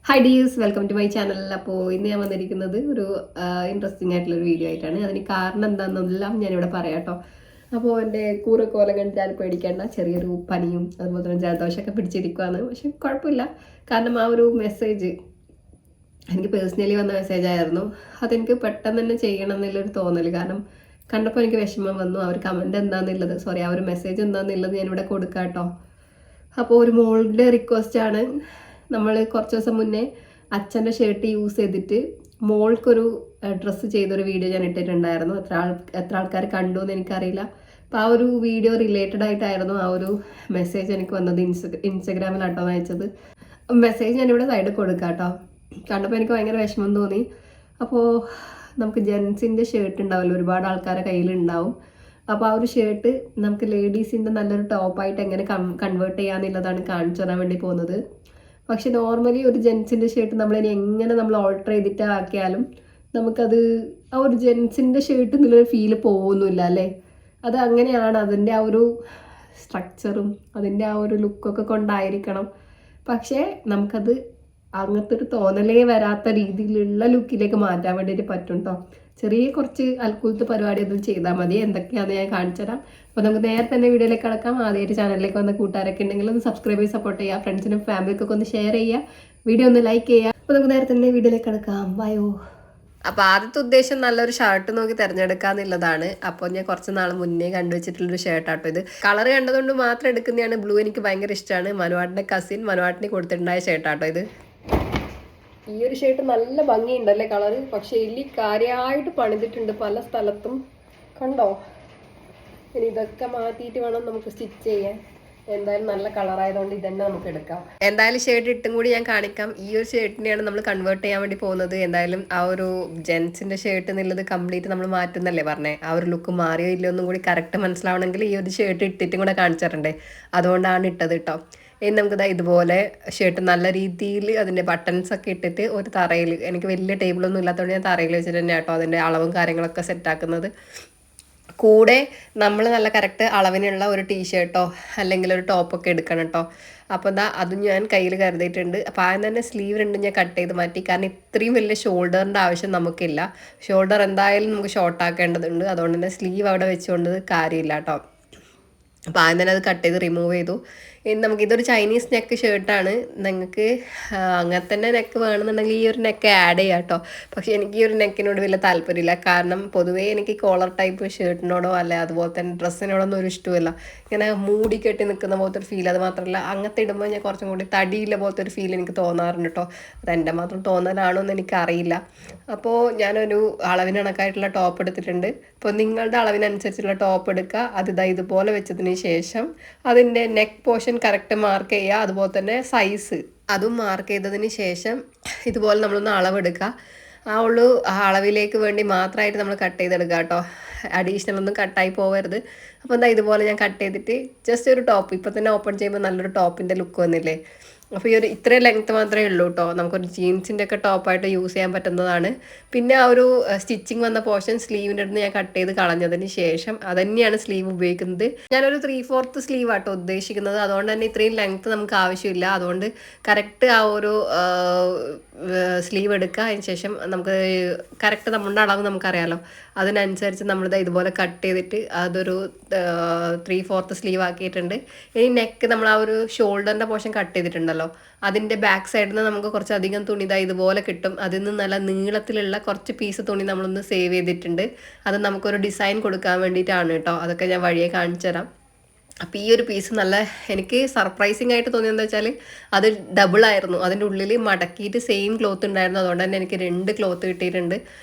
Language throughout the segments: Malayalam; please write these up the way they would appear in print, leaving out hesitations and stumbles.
Hi dears, welcome to my channel. അപ്പോൾ ഇന്ന് ഞാൻ വന്നിരിക്കുന്നത് ഒരു ഇൻട്രസ്റ്റിംഗ് ആയിട്ടുള്ളൊരു വീഡിയോ ആയിട്ടാണ്. അതിന് കാരണം എന്താണെന്നെല്ലാം ഞാനിവിടെ പറയാം കേട്ടോ. അപ്പോൾ എൻ്റെ കൂറക്കോലം കണ്ടാൽ പേടിക്കേണ്ട, ചെറിയൊരു പനിയും അതുപോലെ തന്നെ ജലദോഷമൊക്കെ പിടിച്ചിരിക്കുകയാണ്. പക്ഷെ കുഴപ്പമില്ല, കാരണം ആ ഒരു മെസ്സേജ് എനിക്ക് പേഴ്സണലി വന്ന മെസ്സേജായിരുന്നു. അതെനിക്ക് പെട്ടെന്ന് തന്നെ ചെയ്യണം എന്നുള്ളൊരു തോന്നൽ, കാരണം കണ്ടപ്പോൾ എനിക്ക് വിഷമം വന്നു. ആ ഒരു കമൻറ്റ് എന്താണെന്നുള്ളത്, ആ ഒരു മെസ്സേജ് എന്താണെന്നുള്ളത് ഞാനിവിടെ കൊടുക്കാം കേട്ടോ. അപ്പോൾ ഒരു മോളുടെ റിക്വസ്റ്റാണ്. നമ്മൾ കുറച്ച് ദിവസം മുന്നേ അച്ഛൻ്റെ ഷർട്ട് യൂസ് ചെയ്തിട്ട് മോൾക്കൊരു ഡ്രസ്സ് ചെയ്തൊരു വീഡിയോ ഞാൻ ഇട്ടിട്ടുണ്ടായിരുന്നു. എത്ര ആൾക്കാർ കണ്ടു എന്ന് എനിക്കറിയില്ല. അപ്പോൾ ആ ഒരു വീഡിയോ റിലേറ്റഡ് ആയിട്ടായിരുന്നു ആ ഒരു മെസ്സേജ് എനിക്ക് വന്നത്. ഇൻസ്റ്റഗ്രാമിലാട്ടോ അയച്ചത്. മെസ്സേജ് ഞാനിവിടെ സൈഡിൽ കൊടുക്കാം കേട്ടോ. കണ്ടപ്പോൾ എനിക്ക് ഭയങ്കര വിഷമം തോന്നി. അപ്പോൾ നമുക്ക് ജെൻസിൻ്റെ ഷർട്ട് ഉണ്ടാവില്ല, ഒരുപാട് ആൾക്കാരുടെ കയ്യിലുണ്ടാവും. അപ്പോൾ ആ ഒരു ഷർട്ട് നമുക്ക് ലേഡീസിൻ്റെ നല്ലൊരു ടോപ്പായിട്ട് എങ്ങനെ കൺവേർട്ട് ചെയ്യാന്നുള്ളതാണ് കാണിച്ചു തരാൻ വേണ്ടി പോകുന്നത്. പക്ഷെ നോർമലി ഒരു ജെൻസിൻ്റെ ഷർട്ട് നമ്മളിനി എങ്ങനെ നമ്മൾ ഓൾട്ടർ ചെയ്തിട്ട് ആക്കിയാലും നമുക്കത് ആ ഒരു ജെൻസിൻ്റെ ഷർട്ട് എന്നുള്ളൊരു ഫീല് പോകുന്നില്ല അല്ലേ. അത് അങ്ങനെയാണ്, അതിൻ്റെ ആ ഒരു സ്ട്രക്ചറും അതിൻ്റെ ആ ഒരു ലുക്കൊക്കെ കൊണ്ടായിരിക്കണം. പക്ഷേ നമുക്കത് അങ്ങനത്തെ ഒരു തോന്നലേ വരാത്ത രീതിയിലുള്ള ലുക്കിലേക്ക് മാറ്റാൻ വേണ്ടിയിട്ട് പറ്റും കേട്ടോ. ചെറിയ കുറച്ച് അൽക്കുലത്തെ പരിപാടി ഒന്നും ചെയ്താൽ മതി. എന്തൊക്കെയാണെന്ന് ഞാൻ കാണിച്ചു തരാം. അപ്പോൾ നമുക്ക് നേരെ തന്നെ വീഡിയോയിലേക്ക് കിടക്കാം. ആദ്യമായിട്ട് ചാനലിലേക്ക് വന്ന കൂട്ടുകാരൊക്കെ ഉണ്ടെങ്കിൽ ഒന്ന് സബ്സ്ക്രൈബ് ചെയ്ത് സപ്പോർട്ട് ചെയ്യുക. ഫ്രണ്ട്സിനും ഫാമിലിക്കൊക്കെ ഒന്ന് ഷെയർ ചെയ്യുക, വീഡിയോ ഒന്ന് ലൈക്ക് ചെയ്യുക. അപ്പോൾ നമുക്ക് നേരെ തന്നെ വീഡിയോയിലേക്ക് കിടക്കാം. ബയോ. അപ്പോൾ ആദ്യത്തെ ഉദ്ദേശം നല്ലൊരു ഷർട്ട് നോക്കി തിരഞ്ഞെടുക്കാന്നുള്ളതാണ്. അപ്പോൾ ഞാൻ കുറച്ച് നാൾ മുന്നേ കണ്ടുവച്ചിട്ടുള്ളൊരു ഷർട്ടാട്ടോ ഇത്. കളർ കണ്ടതുകൊണ്ട് മാത്രം എടുക്കുന്നതാണ്. ബ്ലൂ എനിക്ക് ഭയങ്കര ഇഷ്ടമാണ്. മനുവാട്ടിൻ്റെ കസിൻ മനുവാട്ടിന് കൊടുത്തിട്ടുണ്ടായ ഷർട്ടാട്ടോ ഇത്. ഈ ഒരു ഷർട്ട് നല്ല ഭംഗിയുണ്ടല്ലേ കളറ്. പക്ഷെ എലി കാര്യമായിട്ട് പണിതിട്ടുണ്ട് പല സ്ഥലത്തും, കണ്ടോ. ഇനി ഇതൊക്കെ മാറ്റിയിട്ട് വേണം നമുക്ക് സ്റ്റിച്ച് ചെയ്യാൻ. എന്തായാലും നല്ല കളറായതുകൊണ്ട് ഇതന്നെ നമുക്ക് എടുക്കാം. എന്തായാലും ഷർട്ട് ഇട്ടും കൂടി ഞാൻ കാണിക്കാം. ഈ ഒരു ഷർട്ടിനെയാണ് നമ്മൾ കൺവേർട്ട് ചെയ്യാൻ വേണ്ടി പോകുന്നത്. എന്തായാലും ആ ഒരു ജെൻസിൻ്റെ ഷർട്ട് എന്നുള്ളത് കംപ്ലീറ്റ് നമ്മൾ മാറ്റുന്നല്ലേ പറഞ്ഞേ. ആ ഒരു ലുക്ക് മാറിയോ ഇല്ലയോ ഒന്നും കൂടി കറക്റ്റ് മനസ്സിലാവണമെങ്കിൽ ഈ ഒരു ഷർട്ട് ഇട്ടിട്ടും കൂടെ കാണിച്ചിട്ടുണ്ടേ. അതുകൊണ്ടാണ് ഇട്ടത് കേട്ടോ. ഇനി നമുക്കിതാ ഇതുപോലെ ഷർട്ട് നല്ല രീതിയിൽ അതിൻ്റെ ബട്ടൺസ് ഒക്കെ ഇട്ടിട്ട് ഒരു തറയിൽ, എനിക്ക് വലിയ ടേബിളൊന്നും ഇല്ലാത്തതുകൊണ്ട് ഞാൻ തറയിൽ വെച്ചിട്ട് തന്നെ കേട്ടോ അതിൻ്റെ അളവും കാര്യങ്ങളൊക്കെ സെറ്റാക്കുന്നത്. കൂടെ നമ്മൾ നല്ല കറക്റ്റ് അളവിനുള്ള ഒരു ടീഷർട്ടോ അല്ലെങ്കിൽ ഒരു ടോപ്പൊക്കെ എടുക്കണം കേട്ടോ. അപ്പോൾ എന്താ അതും ഞാൻ കയ്യിൽ കരുതിയിട്ടുണ്ട്. അപ്പോൾ ആദ്യം തന്നെ സ്ലീവ് രണ്ടും ഞാൻ കട്ട് ചെയ്ത് മാറ്റി, കാരണം ഇത്രയും വലിയ ഷോൾഡറിൻ്റെ ആവശ്യം നമുക്കില്ല. ഷോൾഡർ എന്തായാലും നമുക്ക് ഷോർട്ട് ആക്കേണ്ടതുണ്ട്. അതുകൊണ്ട് തന്നെ സ്ലീവ് അവിടെ വെച്ചുകൊണ്ട് കാര്യമില്ല കേട്ടോ. അപ്പോൾ ആദ്യം തന്നെ അത് കട്ട് ചെയ്ത് റിമൂവ് ചെയ്തു. ഇനി നമുക്കിതൊരു ചൈനീസ് നെക്ക് ഷർട്ടാണ്. നിങ്ങൾക്ക് അങ്ങനെ തന്നെ നെക്ക് വേണമെന്നുണ്ടെങ്കിൽ ഈ ഒരു നെക്ക് ആഡ് ചെയ്യാം കേട്ടോ. പക്ഷേ എനിക്ക് ഈ ഒരു നെക്കിനോട് വലിയ താല്പര്യമില്ല, കാരണം പൊതുവേ എനിക്ക് കോളർ ടൈപ്പ് ഷർട്ടിനോടോ അല്ലെ അതുപോലെ തന്നെ ഡ്രസ്സിനോടൊന്നും ഒരു ഇഷ്ടമില്ല. ഇങ്ങനെ മൂടി കെട്ടി നിൽക്കുന്ന പോലത്തെ ഒരു ഫീൽ. അത് മാത്രമല്ല അങ്ങനത്തെ ഇടുമ്പോൾ ഞാൻ കുറച്ചും കൂടി തടിയില്ല പോലത്തെ ഒരു ഫീൽ എനിക്ക് തോന്നാറുണ്ട് കേട്ടോ. അതെൻ്റെ മാത്രം തോന്നലാണോ എന്ന് എനിക്കറിയില്ല. അപ്പോൾ ഞാനൊരു അളവിന് കണക്കായിട്ടുള്ള ടോപ്പ് എടുത്തിട്ടുണ്ട്. അപ്പോൾ നിങ്ങളുടെ അളവിനനുസരിച്ചുള്ള ടോപ്പ് എടുക്കുക. അത് ഇതുപോലെ വെച്ചതിന് ശേഷം അതിൻ്റെ നെക്ക് പോർഷൻ കറക്റ്റ് മാർക്ക് ചെയ്യുക. അതുപോലെ തന്നെ സൈസ് അതും മാർക്ക് ചെയ്തതിന് ശേഷം ഇതുപോലെ നമ്മളൊന്ന് അളവെടുക്കുക. ആ അളവിലേക്ക് വേണ്ടി മാത്രമായിട്ട് നമ്മൾ കട്ട് ചെയ്തെടുക്കുക കേട്ടോ. അഡീഷണൽ ഒന്നും കട്ടായി പോകരുത്. അപ്പോൾ എന്താ ഇതുപോലെ ഞാൻ കട്ട് ചെയ്തിട്ട് ജസ്റ്റ് ഒരു ടോപ്പ് ഇപ്പോൾ തന്നെ ഓപ്പൺ ചെയ്യുമ്പോൾ നല്ലൊരു ടോപ്പിൻ്റെ ലുക്ക് വന്നില്ലേ. അപ്പോൾ ഈ ഒരു ഇത്രയും ലെങ്ത്ത് മാത്രമേ ഉള്ളൂ കേട്ടോ. നമുക്കൊരു ജീൻസിൻ്റെ ഒക്കെ ടോപ്പായിട്ട് യൂസ് ചെയ്യാൻ പറ്റുന്നതാണ്. പിന്നെ ആ ഒരു സ്റ്റിച്ചിങ് വന്ന പോർഷൻ സ്ലീവിൻ്റെ അടുത്ത് ഞാൻ കട്ട് ചെയ്ത് കളഞ്ഞതിന് ശേഷം അതന്നെയാണ് സ്ലീവ് ഉപയോഗിക്കുന്നത്. ഞാനൊരു 3/4 സ്ലീവ് ആട്ടോ ഉദ്ദേശിക്കുന്നത്. അതുകൊണ്ട് തന്നെ ഇത്രയും ലെങ്ത്ത് നമുക്ക് ആവശ്യമില്ല. അതുകൊണ്ട് കറക്റ്റ് ആ ഒരു സ്ലീവ് എടുക്കുക. അതിന് ശേഷം നമുക്ക് കറക്റ്റ് നമ്മുടെ അളവ് നമുക്കറിയാമല്ലോ. അതിനനുസരിച്ച് നമ്മളിത് ഇതുപോലെ കട്ട് ചെയ്തിട്ട് അതൊരു 3/4 സ്ലീവ് ആക്കിയിട്ടുണ്ട്. ഇനി നെക്ക് നമ്മൾ ആ ഒരു ഷോൾഡറിൻ്റെ പോർഷൻ കട്ട് ചെയ്തിട്ടുണ്ടല്ലോ, അതിൻ്റെ ബാക്ക് സൈഡിൽ നിന്ന് നമുക്ക് കുറച്ചധികം തുണി ഇതുപോലെ കിട്ടും. അതിൽ നിന്ന് നല്ല നീളത്തിലുള്ള കുറച്ച് പീസ് തുണി നമ്മളൊന്ന് സേവ് ചെയ്തിട്ടുണ്ട്. അത് നമുക്കൊരു ഡിസൈൻ കൊടുക്കാൻ വേണ്ടിയിട്ടാണ് കേട്ടോ. അതൊക്കെ ഞാൻ വഴിയെ കാണിച്ചു തരാം. അപ്പോൾ ഈ ഒരു പീസ് നല്ല എനിക്ക് സർപ്രൈസിങ് ആയിട്ട് തോന്നിയെന്ന് വെച്ചാൽ അത് ഡബിളായിരുന്നു. അതിൻ്റെ ഉള്ളിൽ മടക്കിയിട്ട് സെയിം ക്ലോത്ത് ഉണ്ടായിരുന്നു. അതുകൊണ്ട് തന്നെ എനിക്ക് 2 ക്ലോത്ത് കിട്ടിയിട്ടുണ്ട്.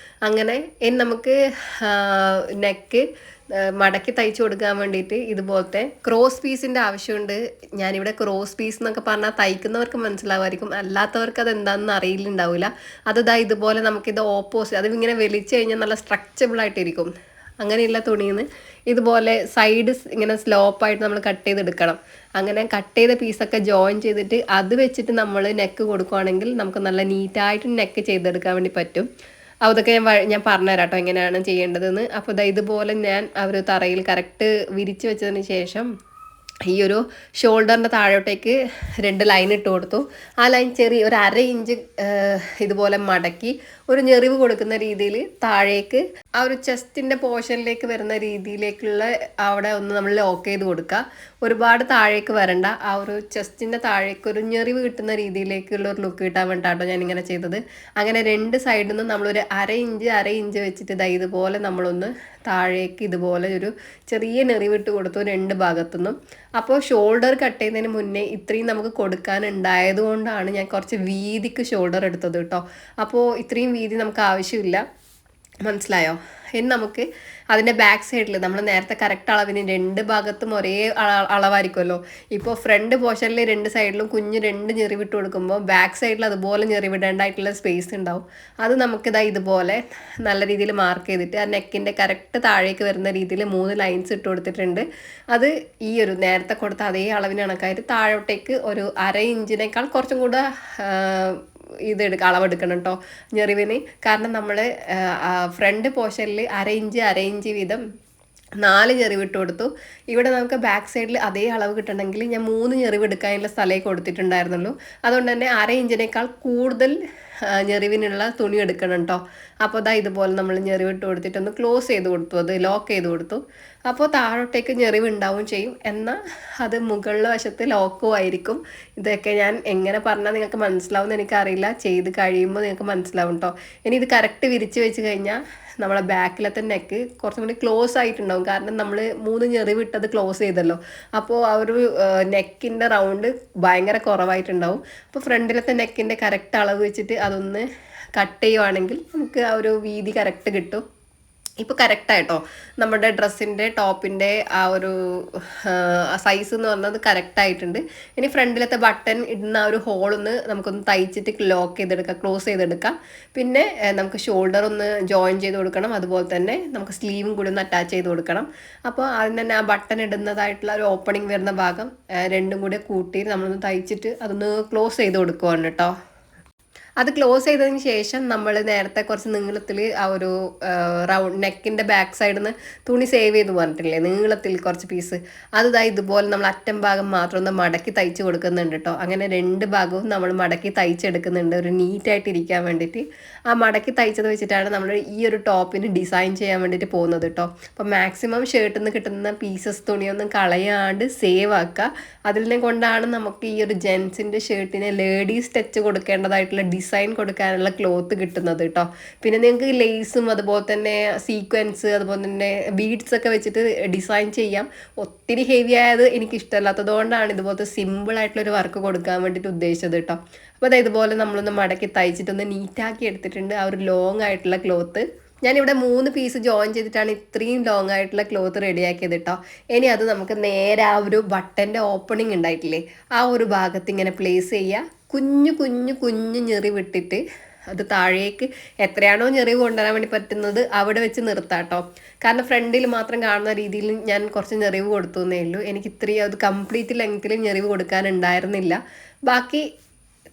അങ്ങനെ ഇനി നമുക്ക് നെക്ക് മടക്കി തയ്ച്ചു കൊടുക്കാൻ വേണ്ടിയിട്ട് ഇതുപോലത്തെ ക്രോസ് പീസിൻ്റെ ആവശ്യമുണ്ട്. ഞാനിവിടെ ക്രോസ് പീസ് എന്നൊക്കെ പറഞ്ഞാൽ തയ്ക്കുന്നവർക്ക് മനസ്സിലാവുമായിരിക്കും, അല്ലാത്തവർക്ക് അത് എന്താണെന്ന് അറിയില്ലുണ്ടാവില്ല. ഇതുപോലെ നമുക്കിത് ഓപ്പോസിറ്റ് അതിങ്ങനെ വലിച്ചു കഴിഞ്ഞാൽ നല്ല സ്ട്രക്ചബിൾ ആയിട്ടിരിക്കും. അങ്ങനെയുള്ള തുണിയിൽ നിന്ന് ഇതുപോലെ സൈഡ് ഇങ്ങനെ സ്ലോപ്പായിട്ട് നമ്മൾ കട്ട് ചെയ്തെടുക്കണം. അങ്ങനെ കട്ട് ചെയ്ത പീസൊക്കെ ജോയിൻ ചെയ്തിട്ട് അത് വെച്ചിട്ട് നമ്മൾ നെക്ക് കൊടുക്കുകയാണെങ്കിൽ നമുക്ക് നല്ല നീറ്റായിട്ട് നെക്ക് ചെയ്തെടുക്കാൻ വേണ്ടി പറ്റും. അതൊക്കെ ഞാൻ പറഞ്ഞുതരാം കേട്ടോ എങ്ങനെയാണ് ചെയ്യേണ്ടതെന്ന്. അപ്പോൾ ഇതുപോലെ ഞാൻ ആ ഒരു തറയിൽ കറക്റ്റ് വിരിച്ച് വെച്ചതിന് ശേഷം ഈ ഒരു ഷോൾഡറിൻ്റെ താഴോട്ടേക്ക് 2 ലൈൻ ഇട്ട് കൊടുത്തു. ആ ലൈൻ ചെറിയ ഒരു 1/2 ഇഞ്ച് ഇതുപോലെ മടക്കി ഒരു ഞെറിവ് കൊടുക്കുന്ന രീതിയിൽ താഴേക്ക് ആ ഒരു ചെസ്റ്റിൻ്റെ പോർഷനിലേക്ക് വരുന്ന രീതിയിലേക്കുള്ള അവിടെ ഒന്ന് നമ്മൾ ലോക്ക് ചെയ്ത് കൊടുക്കുക. ഒരുപാട് താഴേക്ക് വരണ്ട, ആ ഒരു ചെസ്റ്റിൻ്റെ താഴേക്ക് ഒരു ഞെറിവ് കിട്ടുന്ന രീതിയിലേക്കുള്ള ഒരു ലുക്ക് കിട്ടാൻ വേണ്ടിയിട്ടാണ് ഞാനിങ്ങനെ ചെയ്തത്. അങ്ങനെ 2 സൈഡിൽ നിന്ന് നമ്മളൊരു 1/2 ഇഞ്ച് വെച്ചിട്ട് ഇതുപോലെ നമ്മളൊന്ന് താഴേക്ക് ഇതുപോലെ ഒരു ചെറിയ ഞെറിവിട്ട് കൊടുത്തു 2 ഭാഗത്തുനിന്നും. അപ്പോൾ ഷോൾഡർ കട്ട് ചെയ്യുന്നതിന് മുന്നേ ഇത്രയും നമുക്ക് കൊടുക്കാനുണ്ടായത് കൊണ്ടാണ് ഞാൻ കുറച്ച് വീതിക്ക് ഷോൾഡർ എടുത്തത് കേട്ടോ. അപ്പോൾ ഇത്രയും വീതി നമുക്ക് ആവശ്യമില്ല, മനസ്സിലായോ? ഇനി നമുക്ക് അതിൻ്റെ ബാക്ക് സൈഡിൽ നമ്മൾ നേരത്തെ കറക്റ്റ് അളവിന് 2 ഭാഗത്തും ഒരേ അളവായിരിക്കുമല്ലോ. ഇപ്പോൾ ഫ്രണ്ട് പോർഷനിൽ 2 സൈഡിലും കുഞ്ഞ് 2 ഞെറിവിട്ട് കൊടുക്കുമ്പോൾ ബാക്ക് സൈഡിൽ അതുപോലെ ഞെറിവിടേണ്ടതായിട്ടുള്ള സ്പേസ് ഉണ്ടാവും. അത് നമുക്കിതാ ഇതുപോലെ നല്ല രീതിയിൽ മാർക്ക് ചെയ്തിട്ട് ആ നെക്കിൻ്റെ കറക്റ്റ് താഴേക്ക് വരുന്ന രീതിയിൽ 3 ലൈൻസ് ഇട്ട് കൊടുത്തിട്ടുണ്ട്. അത് ഈ ഒരു നേരത്തെ കൊടുത്ത അതേ അളവിന് കണക്കായിട്ട് താഴോട്ടേക്ക് ഒരു 1/2 ഇഞ്ചിനേക്കാൾ കുറച്ചും കൂടെ അളവെടുക്കണം കേട്ടോ ഞെറിവിന്. കാരണം നമ്മൾ ഫ്രണ്ട് പോർഷനിൽ 1/2 ഇഞ്ച് വീതം 4 ഞെറിവിട്ട് കൊടുത്തു. ഇവിടെ നമുക്ക് ബാക്ക് സൈഡിൽ അതേ അളവ് കിട്ടണമെങ്കിൽ ഞാൻ 3 ഞെറിവ് എടുക്കാനുള്ള സ്ഥലമേ കൊടുത്തിട്ടുണ്ടായിരുന്നുള്ളൂ. അതുകൊണ്ട് തന്നെ 1/2 ഇഞ്ചിനേക്കാൾ കൂടുതൽ ഞെറിവിനുള്ള തുണി എടുക്കണം കേട്ടോ. അപ്പോൾ ഇതുപോലെ നമ്മൾ ഞെറിവിട്ട് കൊടുത്തിട്ടൊന്ന് ക്ലോസ് ചെയ്ത് കൊടുത്തു, അത് ലോക്ക് ചെയ്ത് കൊടുത്തു. അപ്പോൾ താഴോട്ടേക്ക് ഞെറിവ് ഉണ്ടാവും ചെയ്യും, എന്നാൽ അത് മുകളിലെ വശത്ത് ലോക്കും ആയിരിക്കും. ഇതൊക്കെ ഞാൻ എങ്ങനെ പറഞ്ഞാൽ നിങ്ങൾക്ക് മനസ്സിലാവും എന്ന് എനിക്കറിയില്ല, ചെയ്ത് കഴിയുമ്പോൾ നിങ്ങൾക്ക് മനസ്സിലാവും കേട്ടോ. ഇനി ഇത് കറക്റ്റ് വിരിച്ച് വെച്ച് കഴിഞ്ഞാൽ നമ്മളെ ബാക്കിലത്തെ നെക്ക് കുറച്ചും കൂടി ക്ലോസ് ആയിട്ടുണ്ടാവും. കാരണം നമ്മൾ 3 ഞെറിവിട്ടത് ക്ലോസ് ചെയ്തല്ലോ. അപ്പോൾ ആ ഒരു നെക്കിൻ്റെ റൗണ്ട് ഭയങ്കര കുറവായിട്ടുണ്ടാവും. അപ്പോൾ ഫ്രണ്ടിലത്തെ നെക്കിൻ്റെ കറക്റ്റ് അളവ് വെച്ചിട്ട് അതൊന്ന് കട്ട് ചെയ്യുവാണെങ്കിൽ നമുക്ക് ആ ഒരു വീതി കറക്റ്റ് കിട്ടും. ഇപ്പോൾ കറക്റ്റായിട്ടോ നമ്മുടെ ഡ്രസ്സിൻ്റെ ടോപ്പിൻ്റെ ആ ഒരു സൈസ് എന്ന് പറഞ്ഞത് കറക്റ്റായിട്ടുണ്ട്. ഇനി ഫ്രണ്ടിലത്തെ ബട്ടൺ ഇടുന്ന ആ ഒരു ഹോളൊന്ന് നമുക്കൊന്ന് തയ്ച്ചിട്ട് ലോക്ക് ചെയ്തെടുക്കാം, ക്ലോസ് ചെയ്തെടുക്കാം. പിന്നെ നമുക്ക് ഷോൾഡർ ഒന്ന് ജോയിൻ ചെയ്ത് കൊടുക്കണം, അതുപോലെ തന്നെ നമുക്ക് സ്ലീവും കൂടി ഒന്ന് അറ്റാച്ച് ചെയ്ത് കൊടുക്കണം. അപ്പോൾ ആദ്യം തന്നെ ആ ബട്ടൺ ഇടുന്നതായിട്ടുള്ള ഒരു ഓപ്പണിങ് വരുന്ന ഭാഗം രണ്ടും കൂടി കൂട്ടി നമ്മളൊന്ന് തയ്ച്ചിട്ട് അതൊന്ന് ക്ലോസ് ചെയ്ത് കൊടുക്കുവാണ് കേട്ടോ. അത് ക്ലോസ് ചെയ്തതിന് ശേഷം നമ്മൾ നേരത്തെ കുറച്ച് നീളത്തിൽ ആ ഒരു റൗണ്ട് നെക്കിൻ്റെ ബാക്ക് സൈഡിൽ നിന്ന് തുണി സേവ് ചെയ്ത് പറഞ്ഞിട്ടില്ലേ, നീളത്തിൽ കുറച്ച് പീസ്, അത് ഇതുപോലെ നമ്മൾ അറ്റം ഭാഗം മാത്രം ഒന്ന് മടക്കി തയ്ച്ച് കൊടുക്കുന്നുണ്ട് കേട്ടോ. അങ്ങനെ 2 ഭാഗവും നമ്മൾ മടക്കി തയ്ച്ചെടുക്കുന്നുണ്ട് ഒരു നീറ്റായിട്ട് ഇരിക്കാൻ വേണ്ടിയിട്ട്. ആ മടക്കി തയ്ച്ചത് വെച്ചിട്ടാണ് നമ്മൾ ഈ ഒരു ടോപ്പിന് ഡിസൈൻ ചെയ്യാൻ വേണ്ടിയിട്ട് പോകുന്നത് കേട്ടോ. അപ്പോൾ മാക്സിമം ഷർട്ടിൽ നിന്ന് കിട്ടുന്ന പീസസ് തുണിയൊന്നും കളയാണ്ട് സേവ് ആക്കുക. അതിനെ കൊണ്ടാണ് നമുക്ക് ഈ ഒരു ജെൻസിൻ്റെ ഷർട്ടിന് ലേഡീസ് ടച്ച് കൊടുക്കേണ്ടതായിട്ടുള്ള ഡിസൈൻ കൊടുക്കാനുള്ള ക്ലോത്ത് കിട്ടുന്നത് കേട്ടോ. പിന്നെ നിങ്ങൾക്ക് ലേസും അതുപോലെ തന്നെ സീക്വൻസ് അതുപോലെ തന്നെ ബീഡ്സ് ഒക്കെ വെച്ചിട്ട് ഡിസൈൻ ചെയ്യാം. ഒത്തിരി ഹെവി ആയത് എനിക്ക് ഇഷ്ടമല്ലാത്തത് കൊണ്ടാണ് ഇതുപോലത്തെ സിമ്പിളായിട്ടുള്ളൊരു വർക്ക് കൊടുക്കാൻ വേണ്ടിയിട്ട് ഉദ്ദേശിച്ചത് കേട്ടോ. അപ്പോൾ ഇതുപോലെ നമ്മളൊന്ന് മടക്കി തയ്ച്ചിട്ടൊന്ന് നീറ്റാക്കി എടുത്തിട്ടുണ്ട് ആ ഒരു ലോങ് ആയിട്ടുള്ള ക്ലോത്ത്. ഞാനിവിടെ 3 പീസ് ജോയിൻ ചെയ്തിട്ടാണ് ഇത്രയും ലോങ് ആയിട്ടുള്ള ക്ലോത്ത് റെഡിയാക്കിയത് കേട്ടോ. ഇനി അത് നമുക്ക് നേരെ ആ ഒരു ബട്ടൻ്റെ ഓപ്പണിങ് ഉണ്ടായിട്ടില്ലേ, ആ ഒരു ഭാഗത്ത് ഇങ്ങനെ പ്ലേസ് ചെയ്യുക. കുഞ്ഞു കുഞ്ഞു കുഞ്ഞു ഞെറിവിട്ടിട്ട് അത് താഴേക്ക് എത്രയാണോ ഞെറിവ് കൊണ്ടുവരാൻ വേണ്ടി പറ്റുന്നത് അവിടെ വെച്ച് നിർത്താം കേട്ടോ. കാരണം ഫ്രണ്ടിൽ മാത്രം കാണുന്ന രീതിയിൽ ഞാൻ കുറച്ച് ഞെറിവ് കൊടുത്തു എന്നേ ഉള്ളൂ. എനിക്ക് ഇത്രയും അത് കംപ്ലീറ്റ് ലെങ്ത്തിൽ ഞെറിവ് കൊടുക്കാനുണ്ടായിരുന്നില്ല. ബാക്കി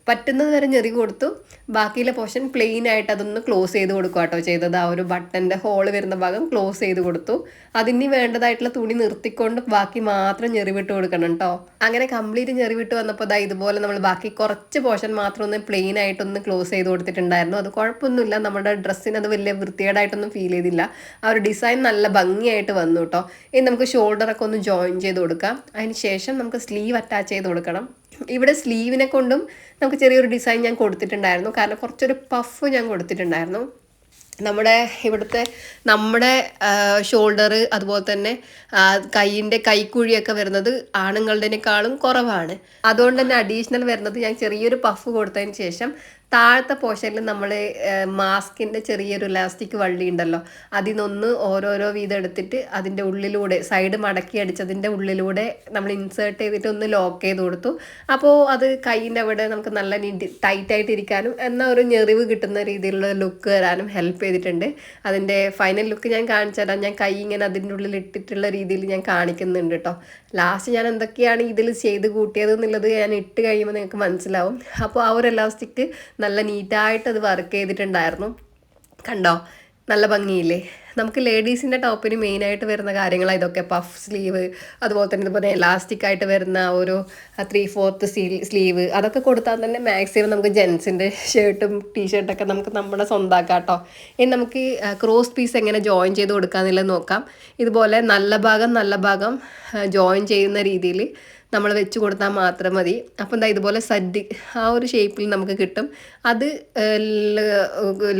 പറ്റുന്നത് വരെ ഞെറിവ് കൊടുത്തു, ബാക്കിയുള്ള പോർഷൻ പ്ലെയിൻ ആയിട്ട് അതൊന്ന് ക്ലോസ് ചെയ്ത് കൊടുക്കുക കേട്ടോ ചെയ്തത്. ആ ഒരു ബട്ടൻ്റെ ഹോൾ വരുന്ന ഭാഗം ക്ലോസ് ചെയ്ത് കൊടുത്തു. അതിന് വേണ്ടതായിട്ടുള്ള തുണി നിർത്തിക്കൊണ്ട് ബാക്കി മാത്രം ഞെറിവിട്ട് കൊടുക്കണം കേട്ടോ. അങ്ങനെ കംപ്ലീറ്റ് ഞെറിവിട്ട് വന്നപ്പോൾ ഇതുപോലെ നമ്മൾ ബാക്കി കുറച്ച് പോർഷൻ മാത്രം ഒന്ന് പ്ലെയിൻ ആയിട്ടൊന്ന് ക്ലോസ് ചെയ്ത് കൊടുത്തിട്ടുണ്ടായിരുന്നു. അത് കുഴപ്പമൊന്നുമില്ല, നമ്മുടെ ഡ്രസ്സിന് അത് വലിയ വൃത്തികേടായിട്ടൊന്നും ഫീൽ ചെയ്തില്ല. ആ ഒരു ഡിസൈൻ നല്ല ഭംഗിയായിട്ട് വന്നു കേട്ടോ. ഇനി നമുക്ക് ഷോൾഡറൊക്കെ ഒന്ന് ജോയിൻ ചെയ്ത് കൊടുക്കാം. അതിന് ശേഷം നമുക്ക് സ്ലീവ് അറ്റാച്ച് ചെയ്ത് കൊടുക്കണം. ഇവിടെ സ്ലീവിനെ കൊണ്ടും നമുക്ക് ചെറിയൊരു ഡിസൈൻ ഞാൻ കൊടുത്തിട്ടുണ്ടായിരുന്നു. കാരണം കുറച്ചൊരു പഫ് ഞാൻ കൊടുത്തിട്ടുണ്ടായിരുന്നു. നമ്മുടെ ഷോൾഡർ അതുപോലെ തന്നെ കൈയിൻ്റെ കൈക്കുഴിയൊക്കെ വരുന്നത് ആണുങ്ങളുടേക്കാളും കുറവാണ്. അതുകൊണ്ട് തന്നെ അഡീഷണൽ വരുന്നത് ഞാൻ ചെറിയൊരു പഫ് കൊടുത്തതിന് ശേഷം താഴത്തെ പോർഷനിൽ നമ്മൾ മാസ്കിൻ്റെ ചെറിയൊരു ഇലാസ്റ്റിക് വള്ളി ഉണ്ടല്ലോ, അതിനൊന്ന് ഓരോരോ വീതം എടുത്തിട്ട് അതിൻ്റെ ഉള്ളിലൂടെ സൈഡ് മടക്കി അടിച്ചതിൻ്റെ ഉള്ളിലൂടെ നമ്മൾ ഇൻസേർട്ട് ചെയ്തിട്ട് ഒന്ന് ലോക്ക് ചെയ്ത് കൊടുത്തു. അപ്പോൾ അത് കൈയിൻ്റെ അവിടെ നമുക്ക് നല്ല ടൈറ്റായിട്ട് ഇരിക്കാനും എന്നാൽ ഒരു ഞെറിവ് കിട്ടുന്ന രീതിയിലുള്ള ലുക്ക് വരാനും ഹെൽപ്പ് ചെയ്തിട്ടുണ്ട്. അതിൻ്റെ ഫൈനൽ ലുക്ക് ഞാൻ കാണിച്ചു തരാം. ഞാൻ കൈ ഇങ്ങനെ അതിൻ്റെ ഉള്ളിൽ ഇട്ടിട്ടുള്ള രീതിയിൽ ഞാൻ കാണിക്കുന്നുണ്ട് കേട്ടോ. ലാസ്റ്റ് ഞാൻ എന്തൊക്കെയാണ് ഇതിൽ ചെയ്ത് കൂട്ടിയത് എന്നുള്ളത് ഞാൻ ഇട്ട് കഴിയുമ്പോൾ നിങ്ങൾക്ക് മനസ്സിലാവും. അപ്പോൾ ആ ഒരു എലാസ്റ്റിക് നല്ല നീറ്റായിട്ട് അത് വർക്ക് ചെയ്തിട്ടുണ്ടായിരുന്നു. കണ്ടോ, നല്ല ഭംഗിയില്ലേ? നമുക്ക് ലേഡീസിൻ്റെ ടോപ്പിന് മെയിനായിട്ട് വരുന്ന കാര്യങ്ങളാണ് ഇതൊക്കെ. പഫ് സ്ലീവ്, അതുപോലെ തന്നെ ഇതുപോലെ എലാസ്റ്റിക് ആയിട്ട് വരുന്ന ഒരു 3/4 സ്ലീവ്, അതൊക്കെ കൊടുത്താൽ തന്നെ മാക്സിമം നമുക്ക് ജെൻസിൻ്റെ ഷർട്ടും ടീഷർട്ടൊക്കെ നമുക്ക് നമ്മുടെ സ്വന്തമാക്കാം കേട്ടോ. ഇനി നമുക്ക് ക്രോസ് പീസ് എങ്ങനെ ജോയിൻ ചെയ്ത് കൊടുക്കാമെന്നുള്ളത് നോക്കാം. ഇതുപോലെ നല്ല ഭാഗം ജോയിൻ ചെയ്യുന്ന രീതിയിൽ നമ്മൾ വെച്ച് കൊടുത്താൽ മാത്രം മതി. അപ്പം എന്താ ഇതുപോലെ സഡ് ആ ഒരു ഷേപ്പിൽ നമുക്ക് കിട്ടും. അത്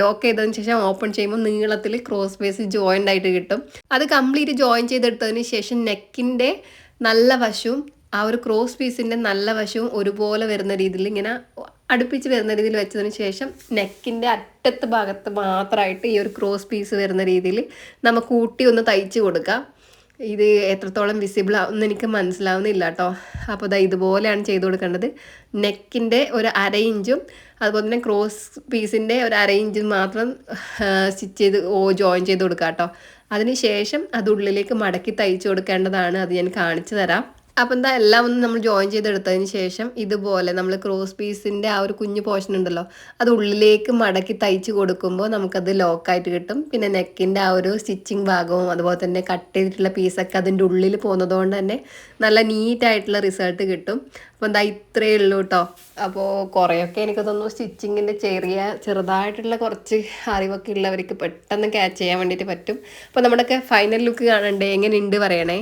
ലോക്ക് ചെയ്തതിന് ശേഷം ഓപ്പൺ ചെയ്യുമ്പോൾ നീളത്തിൽ ക്രോസ് പീസ് ജോയിൻ്റ് ആയിട്ട് കിട്ടും. അത് കംപ്ലീറ്റ് ജോയിൻ ചെയ്തെടുത്തതിന് ശേഷം നെക്കിൻ്റെ നല്ല വശവും ആ ഒരു ക്രോസ് പീസിൻ്റെ നല്ല വശവും ഒരുപോലെ വരുന്ന രീതിയിൽ ഇങ്ങനെ അടുപ്പിച്ച് വരുന്ന രീതിയിൽ വെച്ചതിന് ശേഷം നെക്കിൻ്റെ അറ്റത്ത് ഭാഗത്ത് മാത്രമായിട്ട് ഈ ഒരു ക്രോസ് പീസ് വരുന്ന രീതിയിൽ നമുക്ക് കൂട്ടി ഒന്ന് തയ്ച്ച് കൊടുക്കാം. ഇത് എത്രത്തോളം വിസിബിൾ ആവുമെന്ന് എനിക്ക് മനസ്സിലാവുന്നില്ല കേട്ടോ. അപ്പോൾ ഇതുപോലെയാണ് ചെയ്ത് കൊടുക്കേണ്ടത്. നെക്കിൻ്റെ ഒരു 1/2 ഇഞ്ചും അതുപോലെ തന്നെ ക്രോസ് പീസിൻ്റെ ഒരു 1/2 ഇഞ്ചും മാത്രം സ്റ്റിച്ച് ചെയ്ത് ജോയിൻ ചെയ്ത് കൊടുക്കാം കേട്ടോ. അതിന് ശേഷം അത് ഉള്ളിലേക്ക് മടക്കി തയ്ച്ച് കൊടുക്കേണ്ടതാണ്. അത് ഞാൻ കാണിച്ചു തരാം. അപ്പോൾ എന്താ എല്ലാം ഒന്ന് നമ്മൾ ജോയിൻ ചെയ്തെടുത്തതിന് ശേഷം ഇതുപോലെ നമ്മൾ ക്രോസ് പീസിൻ്റെ ആ ഒരു കുഞ്ഞു പോർഷൻ ഉണ്ടല്ലോ, അത് ഉള്ളിലേക്ക് മടക്കി തയ്ച്ച് കൊടുക്കുമ്പോൾ നമുക്കത് ലോക്കായിട്ട് കിട്ടും. പിന്നെ നെക്കിൻ്റെ ആ ഒരു സ്റ്റിച്ചിങ് ഭാഗവും അതുപോലെ തന്നെ കട്ട് ചെയ്തിട്ടുള്ള പീസൊക്കെ അതിൻ്റെ ഉള്ളിൽ പോകുന്നത് കൊണ്ട് തന്നെ നല്ല നീറ്റായിട്ടുള്ള റിസൾട്ട് കിട്ടും. അപ്പോൾ എന്താ ഇത്രയേ ഉള്ളൂ കേട്ടോ. അപ്പോൾ കുറേയൊക്കെ എനിക്ക് തോന്നുന്നു സ്റ്റിച്ചിങ്ങിൻ്റെ ചെറുതായിട്ടുള്ള കുറച്ച് അറിവൊക്കെ ഉള്ളവർക്ക് പെട്ടെന്ന് ക്യാച്ച് ചെയ്യാൻ വേണ്ടിയിട്ട് പറ്റും. അപ്പോൾ നമ്മുടെയൊക്കെ ഫൈനൽ ലുക്ക് കാണണ്ടേ, എങ്ങനെയുണ്ട് പറയണേ.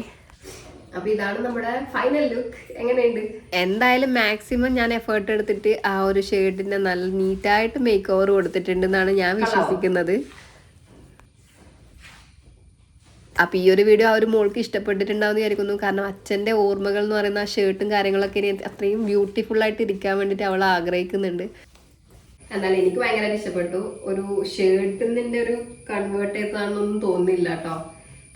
അപ്പോൾ ഇതാണ് നമ്മുടെ ഫൈനൽ ലുക്ക്. എങ്ങനെയുണ്ട്? എന്തായാലും മാക്സിമം ഞാൻ എഫേർട്ട് എടുത്തിട്ട് ആ ഒരു ഷർട്ടിൻ്റെ നല്ല നീറ്റായിട്ട് മേക്ക് ഓവർ കൊടുത്തിട്ടുണ്ടെന്നാണ് ഞാൻ വിശ്വസിക്കുന്നത്. അപ്പോൾ ഈ ഒരു വീഡിയോ ആ ഒരു മോൾക്ക് ഇഷ്ടപ്പെട്ടിട്ടുണ്ടാവും എന്ന് വിചാരിക്കുന്നു. കാരണം അച്ഛൻ്റെ ഓർമ്മകൾ എന്ന് പറയുന്ന ആ ഷർട്ടും കാര്യങ്ങളൊക്കെ അത്രയും ബ്യൂട്ടിഫുള്ളായിട്ട് ഇരിക്കാൻ വേണ്ടിയിട്ട് അവൾ ആഗ്രഹിക്കുന്നുണ്ട്. എന്നാലും എനിക്ക് ഭയങ്കരമായിട്ട് ഇഷ്ടപ്പെട്ടു. ഒരു ഷർട്ടിൻ്റെ ഒരു കൺവേർട്ട് ചെയ്തതാണെന്നൊന്നും തോന്നുന്നില്ല കേട്ടോ.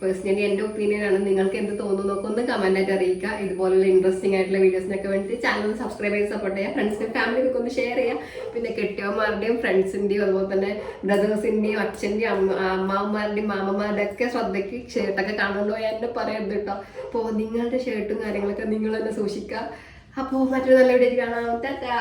പേഴ്സണലി എൻ്റെ ഒപ്പീനിയനാണ്. നിങ്ങൾക്ക് എന്ത് തോന്നുന്നു എന്നൊക്കെ ഒന്ന് കമൻറ്റായിട്ട് അറിയിക്കുക. ഇതുപോലുള്ള ഇൻട്രസ്റ്റിംഗ് ആയിട്ടുള്ള വീഡിയോസിനൊക്കെ വേണ്ടിയിട്ട് ചാനൽ ഒന്ന് സബ്സ്ക്രൈബ് ചെയ്ത് സപ്പോർട്ട് ചെയ്യുക. ഫ്രണ്ട്സിനും ഫാമിലിക്കൊക്കെ ഒന്ന് ഷെയർ ചെയ്യുക. പിന്നെ കെട്ടിയവന്മാരുടെയും ഫ്രണ്ട്സിൻ്റെയും അതുപോലെ തന്നെ ബ്രദേഴ്സിൻ്റെയും അച്ഛൻ്റെയും അമ്മാവന്മാരുടെയും മാമന്മാരുടെയും ഒക്കെ ശ്രദ്ധയ്ക്ക് ഷർട്ടൊക്കെ കാണുന്നുണ്ടോ എന്നെ പറയരുത് കേട്ടോ. അപ്പോൾ നിങ്ങളുടെ ഷർട്ടും കാര്യങ്ങളൊക്കെ നിങ്ങൾ തന്നെ സൂക്ഷിക്കുക. അപ്പോൾ മറ്റൊരു നല്ല വീഡിയോ കാണാം. ടാറ്റാ.